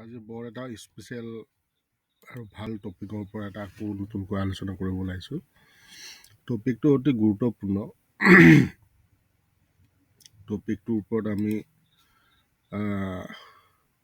আজি বৰ এটা স্পেচিয়েল আৰু ভাল টপিকৰ পৰা এটা আকৌ নতুনকৈ আলোচনা কৰিব ওলাইছোঁ। টপিকটো অতি গুৰুত্বপূৰ্ণ। টপিকটোৰ ওপৰত আমি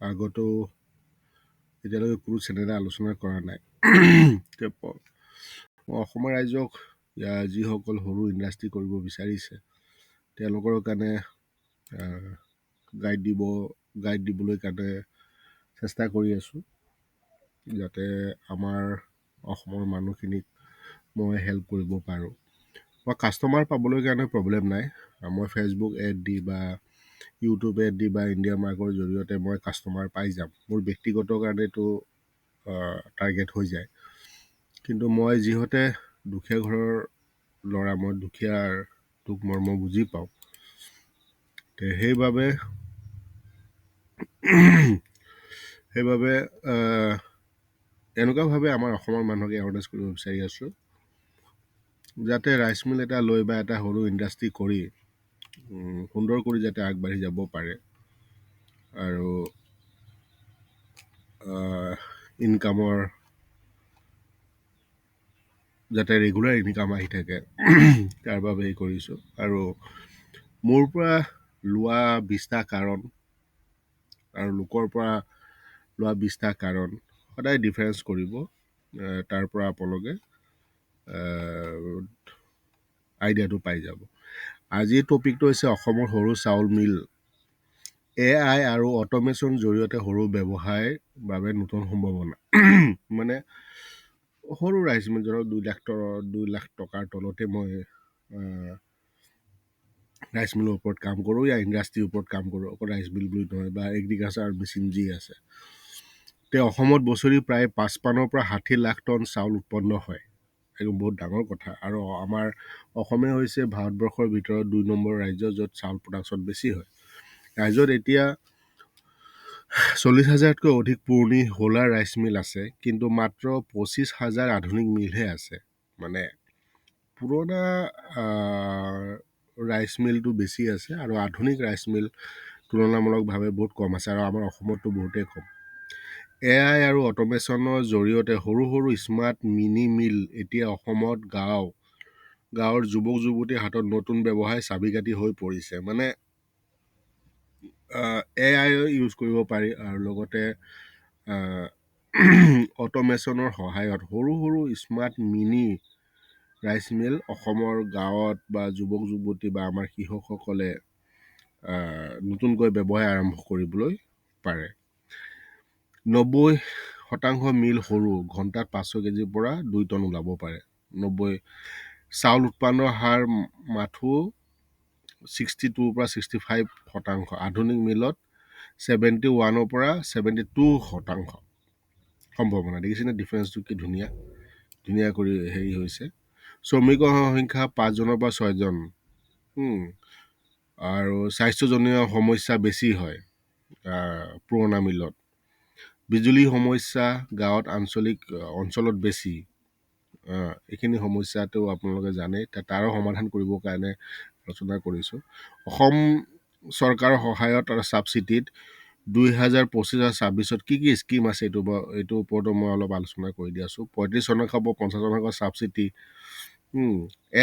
আগতো এতিয়ালৈকে কোনো চেনেলে আলোচনা কৰা নাই। অসমৰ ৰাইজক যিসকল সৰু ইণ্ডাষ্ট্ৰি কৰিব বিচাৰিছে তেওঁলোকৰ কাৰণে গাইড দিবলৈ কাৰণে চেষ্টা কৰি আছোঁ, যাতে আমাৰ অসমৰ মানুহখিনিক মই হেল্প কৰিব পাৰোঁ। মই কাষ্টমাৰ পাবলৈ কাৰণে প্ৰব্লেম নাই। মই ফেচবুক এড দি বা ইউটিউব এড দি বা ইণ্ডিয়া মাৰ্কৰ জৰিয়তে মই কাষ্টমাৰ পাই যাম। মোৰ ব্যক্তিগত কাৰণেতো টাৰ্গেট হৈ যায়। কিন্তু মই যিহেতু দুখীয়া ঘৰৰ ল'ৰা, মই দুখীয়াৰ দুখ মৰ্ম বুজি পাওঁ। সেইবাবে এনেকুৱাভাৱে আমাৰ অসমৰ মানুহক এৱাৰনেছ কৰিব বিচাৰি আছোঁ, যাতে ৰাইচ মিল এটা লৈ বা এটা সৰু ইণ্ডাষ্ট্ৰি কৰি সুন্দৰ কৰি যাতে আগবাঢ়ি যাব পাৰে আৰু ইনকামৰ যাতে ৰেগুলাৰ ইনকাম আহি থাকে তাৰ বাবে কৰিছোঁ। আৰু মোৰ পৰা লোৱা 20টা কাৰণ আৰু লোকৰ পৰা লোৱা 20টা কাৰণ সদায় ডিফাৰেঞ্চ কৰিব। তাৰ পৰা আপোনালোকে আইডিয়াটো পাই যাব। আজিৰ টপিকটো হৈছে অসমৰ সৰু চাউল মিল AI আৰু অট'মেশ্যন জৰিয়তে সৰু ব্যৱসায়ৰ বাবে নতুন সম্ভাৱনা। মানে সৰু ৰাইচ মিল ধৰক 2 লাখ টকাৰ তলতে মই ৰাইচ মিলৰ ওপৰত কাম কৰোঁ, या ইণ্ডাষ্ট্ৰীৰ ওপৰত কাম কৰোঁ, অকল ৰাইচ মিল বুলি নহয়, বা এগ্ৰিকালচাৰ মেচিন যি আছে। অসমত বছৰি প্ৰায় 55 পৰা 60 লাখ টন চাউল উৎপন্ন হয়। এইটো বহুত ডাঙৰ কথা। আৰু আমাৰ অসমে হৈছে ভাৰতবৰ্ষৰ ভিতৰত 2 নম্বৰ ৰাজ্য য'ত চাউল প্ৰডাকশ্যন বেছি হয়। ৰাজ্যত এতিয়া 40,000তকৈ অধিক পুৰণি হোলাৰ ৰাইচ মিল আছে, কিন্তু মাত্ৰ 25,000 আধুনিক মিলহে আছে। মানে পুৰণা ৰাইচ মিলটো বেছি আছে আৰু আধুনিক ৰাইচ মিল তুলনামূলকভাৱে বহুত কম আছে, আৰু আমাৰ অসমতো বহুতেই কম। AI আৰু অট'মেশ্যনৰ জৰিয়তে সৰু সৰু স্মাৰ্ট মিনি মিল এতিয়া অসমত গাঁৱৰ যুৱক যুৱতীৰ হাতত নতুন ব্যৱসায় চাবিকাঠি হৈ পৰিছে। মানে AI ইউজ কৰিব পাৰি, আৰু লগতে অট'মেশ্যনৰ সহায়ত সৰু সৰু স্মাৰ্ট মিনি ৰাইচ মিল অসমৰ গাঁৱত বা যুৱক যুৱতী বা আমাৰ কৃষকসকলে নতুনকৈ ব্যৱসায় আৰম্ভ কৰিবলৈ পাৰে। 90% মিল সৰু, ঘণ্টাত 500 কেজিৰ পৰা 2 টন ওলাব পাৰে। 90 চাউল উৎপাদনৰ হাৰ মাথো 62 পৰা 65%। আধুনিক মিলত 71 পৰা 72% সম্ভাৱনা। দেখিছেনে ডিফাৰেঞ্চটো কি ধুনীয়া কৰি হেৰি হৈছে। শ্ৰমিকৰ সংখ্যা 5জনৰ পৰা 6জন। আৰু স্বাস্থ্যজনীয় সমস্যা বেছি হয় পুৰণা মিলত। বিজুলী সমস্যা গাঁৱত অঞ্চলত বেছি। এইখিনি সমস্যাটো আপোনালোকে জানে, তাৰো সমাধান কৰিবৰ কাৰণে আলোচনা কৰিছোঁ। অসম চৰকাৰৰ সহায়ত আৰু ছাবচিডিত 2025-26 কি স্কিম আছে এইটোৰ ওপৰতো মই অলপ আলোচনা কৰি দি আছোঁ। 35% 50% ছাবচিডি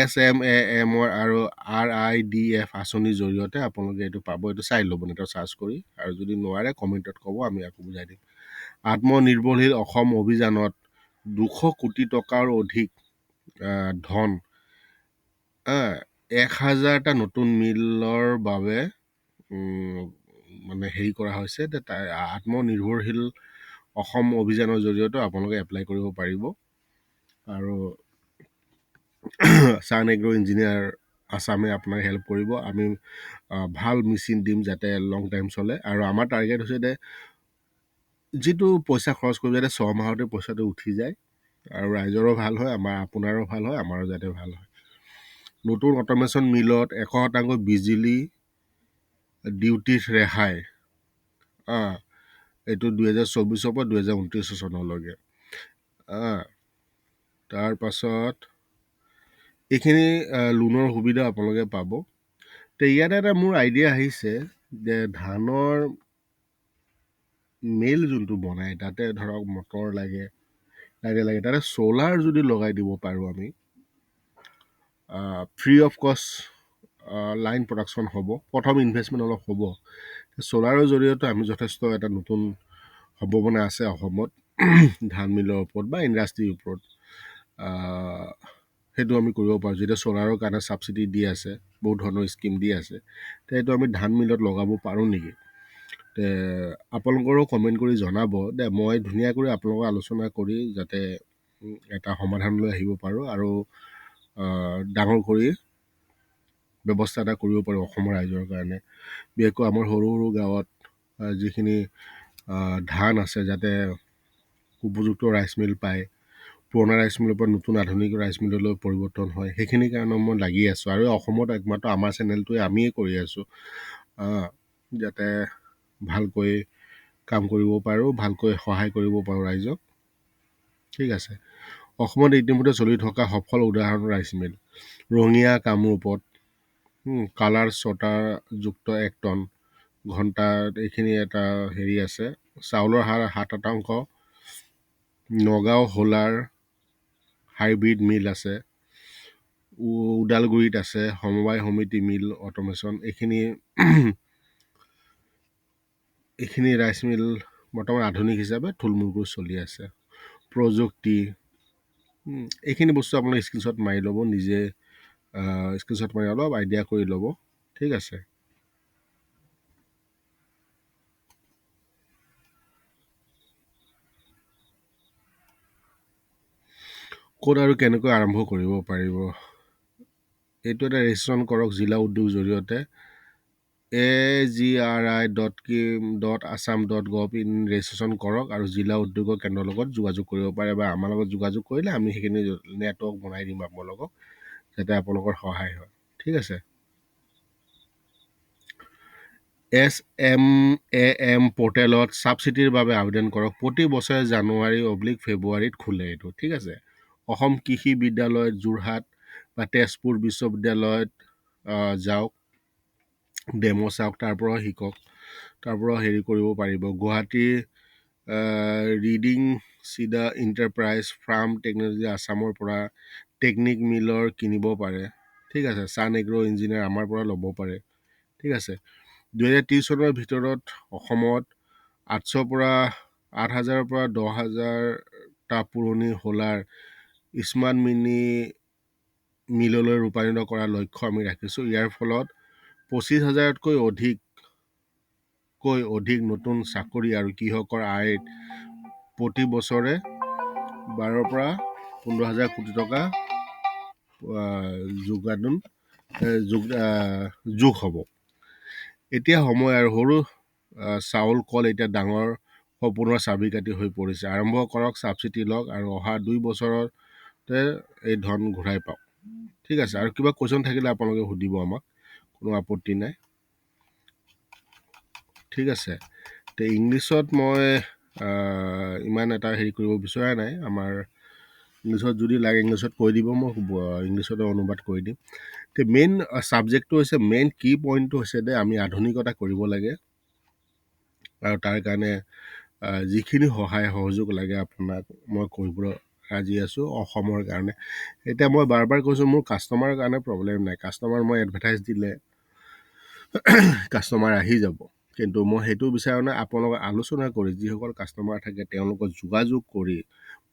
SMAM আৰু RIDF আঁচনিৰ জৰিয়তে আপোনালোকে এইটো পাব। এইটো চাই ল'ব নেটত চাৰ্চ কৰি, আৰু যদি নোৱাৰে কমেণ্টত ক'ব, আমি আকৌ বুজাই দিম। আত্মনিৰ্ভৰশীল অসম অভিযানত 200 কোটি টকাৰ অধিক ধন 1000টা নতুন মিলৰ বাবে মানে হেৰি কৰা হৈছে। আত্মনিৰ্ভৰশীল অসম অভিযানৰ জৰিয়তে আপোনালোকে এপ্লাই কৰিব পাৰিব। আৰু ছান এগ্ৰ ইঞ্জিনিয়াৰ আছামে আপোনাক হেল্প কৰিব। আমি ভাল মেচিন দিম যাতে লং টাইম চলে। আৰু আমাৰ টাৰ্গেট হৈছে যে যিটো পইচা খৰচ কৰিব যাতে 6 মাহতে পইচাটো উঠি যায়, আৰু ৰাইজৰো ভাল হয়, আপোনাৰো ভাল হয়, আমাৰো যাতে ভাল হয়। নতুন অট'মেশ্যন মিলত 100% বিজুলী ডিউটিত ৰেহাই। এইটো 2024 পৰা 2029 চনলৈকে। তাৰপাছত এইখিনি লোনৰ সুবিধা আপোনালোকে পাব। ইয়াতে এটা মোৰ আইডিয়া আহিছে যে ধানৰ মিল যোনটো বনায় তাতে ধৰক মটৰ লাগে তাতে চ'লাৰ যদি লগাই দিব পাৰোঁ আমি ফ্ৰী অফ কষ্ট লাইন প্ৰডাকশ্যন হ'ব। প্ৰথম ইনভেষ্টমেণ্ট অলপ হ'ব। চ'লাৰৰ জৰিয়তে আমি যথেষ্ট এটা নতুন সম্ভাৱনা আছে অসমত ধান মিলৰ ওপৰত বা ইণ্ডাষ্ট্ৰীৰ ওপৰত। সেইটো আমি কৰিব পাৰোঁ। যেতিয়া চ'লাৰৰ কাৰণে ছাবচিডি দি আছে, বহুত ধৰণৰ স্কিম দি আছে, সেইটো আমি ধান মিলত লগাব পাৰোঁ নেকি? আপোনালোকৰো কমেণ্ট কৰি জনাব দে। মই ধুনীয়াকৈ আপোনালোকক আলোচনা কৰি যাতে এটা সমাধানলৈ আহিব পাৰোঁ আৰু ডাঙৰ কৰি ব্যৱস্থা এটা কৰিব পাৰোঁ অসমৰ ৰাইজৰ কাৰণে। বিশেষকৈ আমাৰ সৰু সৰু গাঁৱত যিখিনি ধান আছে যাতে উপযুক্ত ৰাইচ মিল পায়, পুৰণা ৰাইচ মিলৰ পৰা নতুন আধুনিক ৰাইচ মিললৈ পৰিৱৰ্তন হয়, সেইখিনি কাৰণে মই লাগি আছোঁ। আৰু অসমত একমাত্ৰ আমাৰ চেনেলটোৱে আমিয়ে কৰি আছোঁ যাতে ভালকৈ কাম কৰিব পাৰোঁ, ভালকৈ সহায় কৰিব পাৰোঁ ৰাইজক। ঠিক আছে। অসমত ইতিমধ্যে চলি থকা সফল উদাহৰণ ৰাইচ মিল ৰঙিয়া কামৰূপত কালাৰ ছটাযুক্ত 1 টন ঘণ্টাত এইখিনি এটা হেৰি আছে। চাউলৰ হাৰ 7%। নগাঁও হোলাৰ হাইব্ৰিড মিল আছে। ওদালগুৰিত আছে সমবায় সমিতি মিল অট'মেশ্যন। এইখিনি ৰাইচ মিল বৰ্তমান আধুনিক হিচাপে থুলমূলকৈ চলি আছে। প্ৰযুক্তি এইখিনি বস্তু আপোনালোকে স্ক্ৰীনশ্বট মাৰি ল'ব, নিজে স্ক্ৰীনশ্বট মাৰি অলপ আইডিয়া কৰি ল'ব। ঠিক আছে। ক'ত আৰু কেনেকৈ আৰম্ভ কৰিব পাৰিব, এইটো এটা ৰেজিষ্ট্ৰেশ্যন কৰক জিলা উদ্যোগ জৰিয়তে AGRI.assam.gov ইন ৰেজিষ্ট্ৰেশ্যন কৰক আৰু জিলা উদ্যোগৰ কেন্দ্ৰৰ লগত যোগাযোগ কৰিব পাৰে, বা আমাৰ লগত যোগাযোগ কৰিলে আমি সেইখিনি নেটৱৰ্ক বনাই দিম আপোনালোকক যাতে আপোনালোকৰ সহায় হয়। ঠিক আছে। SMAM পৰ্টেলত ছাবচিডিৰ বাবে আবেদন কৰক। প্ৰতি বছৰে জানুৱাৰী/ফেব্ৰুৱাৰীত খোলে এইটো। ঠিক আছে। অসম কৃষি বিদ্যালয় যোৰহাট বা তেজপুৰ বিশ্ববিদ্যালয়ত যাওক, ডেমো চাওক, তাৰ পৰাও শিকক, তাৰ পৰাও হেৰি কৰিব পাৰিব। গুৱাহাটীৰ ৰিডিং চিডা ইণ্টাৰপ্ৰাইজ ফাৰ্ম টেকন'লজি আছামৰ পৰা টেকনিক মিলৰ কিনিব পাৰে। ঠিক আছে। ছান এগ্ৰ' ইঞ্জিনিয়াৰ আমাৰ পৰা ল'ব পাৰে। ঠিক আছে। 2030 চনৰ ভিতৰত অসমত 800 পৰা 8,000 পৰা 10,000টা পুৰণি হোলাৰ স্মাৰ্ট মিনি মিললৈ ৰূপান্তৰিত কৰাৰ লক্ষ্য আমি ৰাখিছোঁ। ইয়াৰ ফলত 25,000তকৈ অধিক নতুন চাকৰি আৰু কৃষকৰ আয়ত প্ৰতি বছৰে 12 পৰা 15,000 কোটি টকা যোগ হ'ব। এতিয়া সময় আৰু সৰু চাউল কল এতিয়া ডাঙৰ সপোনৰ চাবিকাঠি হৈ পৰিছে। আৰম্ভ কৰক, ছাবচিডি লওক আৰু অহা 2 বছৰতে এই ধন ঘূৰাই পাওক। ঠিক আছে। আৰু কিবা কুৱেশ্যন থাকিলে আপোনালোকে সুধিব আমাক, কোনো আপত্তি নাই। ঠিক আছে। তো ইংলিছত মই ইমান এটা হেৰি কৰিব বিচৰা নাই। আমাৰ ইংলিছত যদি লাগে ইংলিছত কৈ দিব, মই ইংলিছতে অনুবাদ কৰি দিম। তো মেইন ছাবজেক্টটো হৈছে, মেইন কি পইণ্টটো হৈছে যে আমি আধুনিকতা কৰিব লাগে আৰু তাৰ কাৰণে যিখিনি সহায় সহযোগ লাগে আপোনাক মই কৰিবলৈ ৰাজি আছোঁ অসমৰ কাৰণে। এতিয়া মই বাৰ বাৰ কৈছোঁ, মোৰ কাষ্টমাৰৰ কাৰণে প্ৰব্লেম নাই। কাষ্টমাৰ মই এডভাৰটাইজ দিলে কাষ্টমাৰ আহি যাব, কিন্তু মই সেইটো বিচাৰোঁ নাই। আপোনালোকে আলোচনা কৰি, যিসকল কাষ্টমাৰ থাকে তেওঁলোকক যোগাযোগ কৰি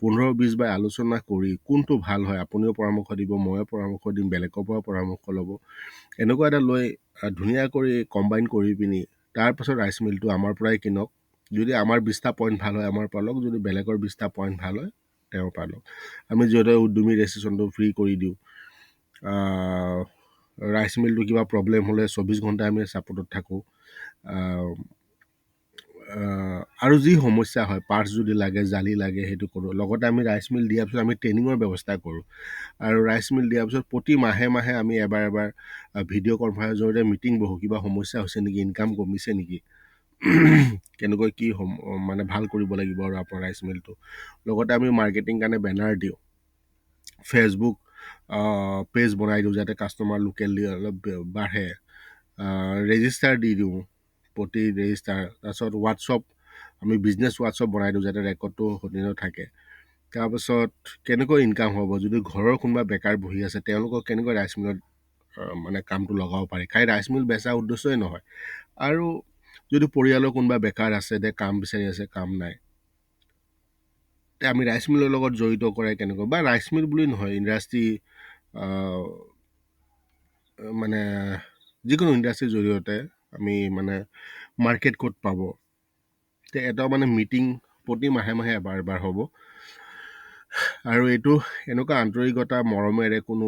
15-20 বাৰ আলোচনা কৰি কোনটো ভাল হয় আপুনিও পৰামৰ্শ দিব, ময়ো পৰামৰ্শ দিম, বেলেগৰ পৰা পৰামৰ্শ ল'ব। এনেকুৱা এটা লৈ ধুনীয়া কৰি কম্বাইন কৰি পিনি তাৰপাছত ৰাইচ মিলটো আমাৰ পৰাই কিনক। যদি আমাৰ 20টা পইণ্ট ভাল হয় আমাৰ পৰা লওক, যদি বেলেগৰ 20টা পইণ্ট ভাল হয় তেওঁৰ পৰা লওক। আমি যিহেতু উদ্যমী ৰেজিষ্ট্ৰেশ্যনটো ফ্ৰী কৰি দিওঁ। ৰাইচ মিলটো কিবা প্ৰব্লেম হ'লে 24 ঘণ্টা আমি ছাপোৰ্টত থাকোঁ। আৰু যি সমস্যা হয়, পাৰ্টছ যদি লাগে, জালি লাগে, সেইটো কৰোঁ। লগতে আমি ৰাইচ মিল দিয়াৰ পিছত আমি ট্ৰেইনিঙৰ ব্যৱস্থা কৰোঁ। আৰু ৰাইচ মিল দিয়াৰ পিছত প্ৰতি মাহে মাহে আমি এবাৰ ভিডিঅ' কনফাৰেন্সৰ জৰিয়তে মিটিং বহোঁ। কিবা সমস্যা হৈছে নেকি, ইনকাম কমিছে নেকি, কেনেকৈ কি মানে ভাল কৰিব লাগিব আৰু আপোনাৰ ৰাইচ মিলটো। লগতে আমি মাৰ্কেটিং কাৰণে বেনাৰ দিওঁ, ফেচবুক পেজ বনাই দিওঁ যাতে কাষ্টমাৰ লোকেল অলপ বাঢ়ে। ৰেজিষ্টাৰ দি দিওঁ প্ৰতি ৰেজিষ্টাৰ। তাৰপিছত হোৱাটছআপ আমি বিজনেছ হোৱাটছআপ বনাই দিওঁ যাতে ৰেকৰ্ডটো সদিনত থাকে। তাৰপাছত কেনেকৈ ইনকাম হ'ব, যদি ঘৰৰ কোনোবা বেকাৰ বহি আছে তেওঁলোকক কেনেকৈ ৰাইচ মিলত মানে কামটো লগাব পাৰি, খাই ৰাইচ মিল বেচা উদ্দেশ্যই নহয়। আৰু যদি পৰিয়ালৰ কোনোবা বেকাৰ আছে দে কাম বিচাৰি আছে কাম নাই, তে আমি ৰাইচ মিলৰ লগত জড়িত কৰাই কেনেকৈ, বা ৰাইচ মিল বুলি নহয়, ইণ্ডাষ্ট্ৰি মানে যিকোনো ইণ্ডাষ্ট্ৰিৰ জৰিয়তে আমি মানে মাৰ্কেট ক'ত পাব, তে এটা মানে মিটিং প্ৰতি মাহে মাহে এবাৰ হ'ব। আৰু এইটো এনেকুৱা আন্তৰিকতা মৰমেৰে কোনো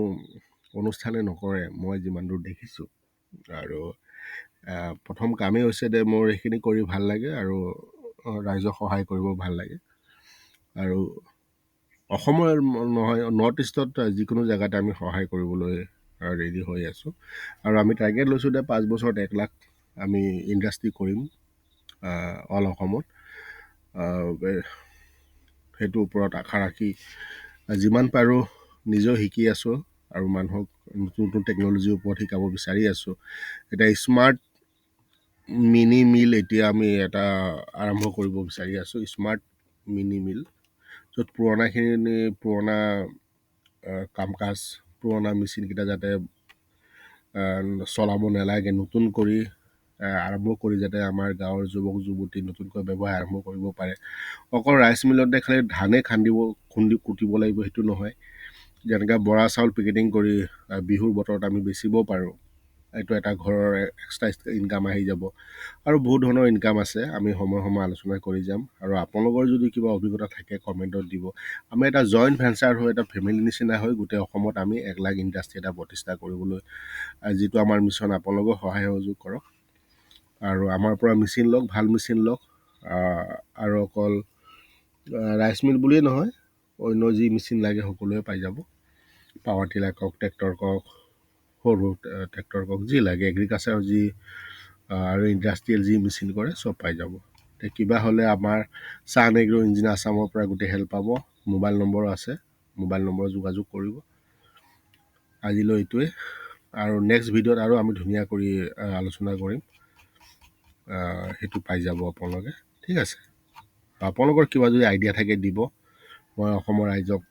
অনুষ্ঠানে নকৰে মই যিমান দূৰ দেখিছোঁ। আৰু প্ৰথম কামেই হৈছে যে মোৰ এইখিনি কৰি ভাল লাগে আৰু ৰাইজক সহায় কৰিব ভাল লাগে। আৰু অসমৰ নহয়, নৰ্থ ইষ্টত যিকোনো জেগাতে আমি সহায় কৰিবলৈ ৰেডি হৈ আছোঁ। আৰু আমি টাৰ্গেট লৈছোঁ যে 5 বছৰত 1 লাখ আমি ইণ্ডাষ্ট্ৰি কৰিম অল অসমত। সেইটোৰ ওপৰত আশা ৰাখি যিমান পাৰোঁ নিজেও শিকি আছোঁ আৰু মানুহক নতুন নতুন টেকন'লজিৰ ওপৰত শিকাব বিচাৰি আছোঁ। এতিয়া স্মাৰ্ট মিনি মিল এতিয়া আমি এটা আৰম্ভ কৰিব বিচাৰি আছোঁ, স্মাৰ্ট মিনি মিল, য'ত পুৰণা কাম কাজ, পুৰণা মেচিনকেইটা যাতে চলাব নালাগে, নতুন কৰি আৰম্ভ কৰি যাতে আমাৰ গাঁৱৰ যুৱক যুৱতী নতুনকৈ ব্যৱসায় আৰম্ভ কৰিব পাৰে। অকল ৰাইচ মিলতে খালি ধানে কুটিব লাগিব সেইটো নহয়, যেনেকৈ বৰা চাউল পেকেটিং কৰি বিহুৰ বতৰত আমি বেচিব পাৰোঁ, এইটো এটা ঘৰৰ এক্সট্ৰা ইনকাম আহি যাব। আৰু বহুত ধৰণৰ ইনকাম আছে, আমি সময়ে সময়ে আলোচনা কৰি যাম। আৰু আপোনালোকৰ যদি কিবা অভিজ্ঞতা থাকে কমেণ্টত দিব। আমি এটা জইণ্ট ভেঞ্চাৰ হৈ এটা ফেমিলি নিচিনা হৈ গোটেই অসমত আমি 1 লাখ ইণ্ডাষ্ট্ৰি এটা প্ৰতিষ্ঠা কৰিবলৈ যিটো আমাৰ মিছন, আপোনালোকেও সহায় সহযোগ কৰক। আৰু আমাৰ পৰা মেচিন লওক, ভাল মেচিন লওক। আৰু অকল ৰাইচ মিল বুলিয়েই নহয়, অন্য যি মেচিন লাগে সকলোৱে পাই যাব। পাৱাৰ টিলাৰ কওক, ট্ৰেক্টৰ কওক, সৰু ট্ৰেক্টৰ কওক, যি লাগে এগ্ৰিকালচাৰ যি আৰু ইণ্ডাষ্ট্ৰিয়েল যি মেচিন কৰে চব পাই যাব। কিবা হ'লে আমাৰ চাহ এগ্ৰ' ইঞ্জিন আছামৰ পৰা গোটেই হেল্প পাব। মোবাইল নম্বৰো আছে, মোবাইল নম্বৰ যোগাযোগ কৰিব। আজিলৈ এইটোৱে, আৰু নেক্সট ভিডিঅ'ত আৰু আমি ধুনীয়া কৰি আলোচনা কৰিম, সেইটো পাই যাব আপোনালোকে। ঠিক আছে, আপোনালোকৰ কিবা যদি আইডিয়া থাকে দিব, মই অসমৰ ৰাইজক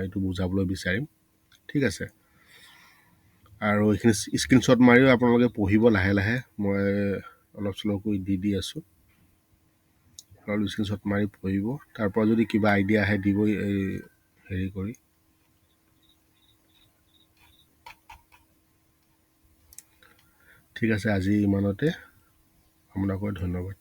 এইটো বুজাবলৈ বিচাৰিম। ঠিক আছে, আৰু এইখিনি স্ক্ৰীনশ্বট মাৰিও আপোনালোকে পঢ়িব লাহে লাহে, মই অলপ শ্ল'কৈ দি আছোঁ, অলপ স্ক্ৰীনশ্বট মাৰি পঢ়িব। তাৰপৰা যদি কিবা আইডিয়া আহে দিব এই হেৰি কৰি। ঠিক আছে, আজি ইমানতে, আপোনালোকক ধন্যবাদ।